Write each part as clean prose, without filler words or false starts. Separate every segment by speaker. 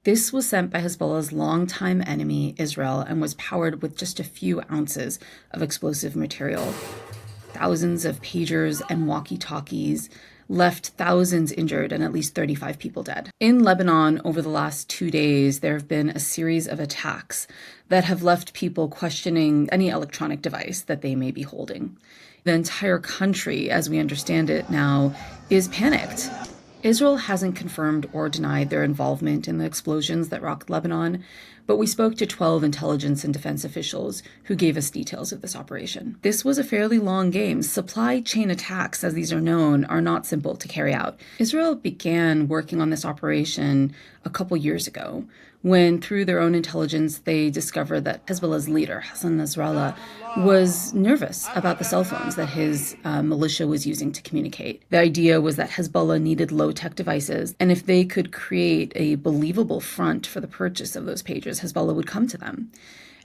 Speaker 1: This was sent by Hezbollah's longtime enemy, Israel, and was powered with just a few ounces of explosive material. Thousands of pagers and walkie-talkies left thousands injured and at least 35 people dead. In Lebanon, over the last 2 days, there have been a series of attacks that have left people questioning any electronic device that they may be holding. The entire country, as we understand it now, is panicked. Israel hasn't confirmed or denied their involvement in the explosions that rocked Lebanon, but we spoke to 12 intelligence and defense officials who gave us details of this operation. This was a fairly long game. Supply chain attacks, as these are known, are not simple to carry out. Israel began working on this operation a couple years ago, when through their own intelligence they discovered that Hezbollah's leader, Hassan Nasrallah, was nervous about the cell phones that his militia was using to communicate. The idea was that Hezbollah needed low-tech devices, and if they could create a believable front for the purchase of those pagers, Hezbollah would come to them.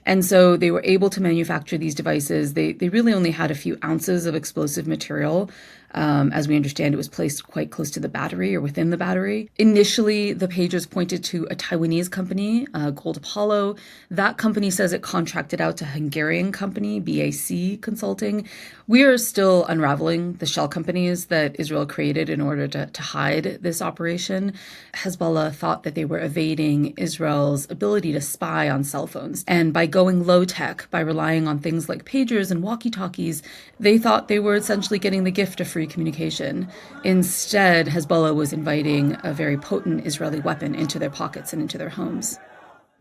Speaker 1: And so they were able to manufacture these devices. They really only had a few ounces of explosive material. As we understand, it was placed quite close to the battery or within the battery. Initially, the pagers pointed to a Taiwanese company, Gold Apollo. That company says it contracted out to a Hungarian company, BAC Consulting. We are still unraveling the shell companies that Israel created in order to hide this operation. Hezbollah thought that they were evading Israel's ability to spy on cell phones. And by going low-tech, by relying on things like pagers and walkie-talkies, they thought they were essentially getting the gift of free communication. Instead, Hezbollah was inviting a very potent Israeli weapon into their pockets and into their homes.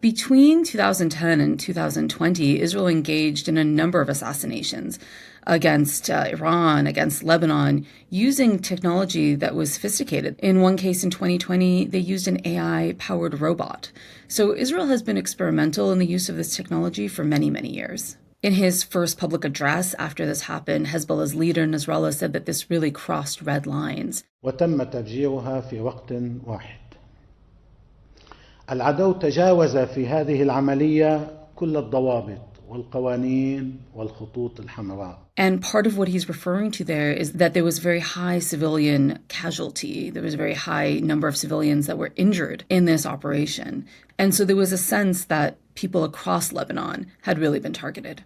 Speaker 1: Between 2010 and 2020, Israel engaged in a number of assassinations against Iran, against Lebanon, using technology that was sophisticated. In one case in 2020, they used an AI-powered robot. So Israel has been experimental in the use of this technology for many, many years. In his first public address after this happened, Hezbollah's leader Nasrallah said that this really crossed red lines.
Speaker 2: وتم تفجيرها في وقت واحد. العدو تجاوز في هذه العملية كل الضوابط والقوانين والخطوط الحمراء.
Speaker 1: And part of what he's referring to there is that there was very high civilian casualty. There was a very high number of civilians that were injured in this operation. And so there was a sense that people across Lebanon had really been targeted.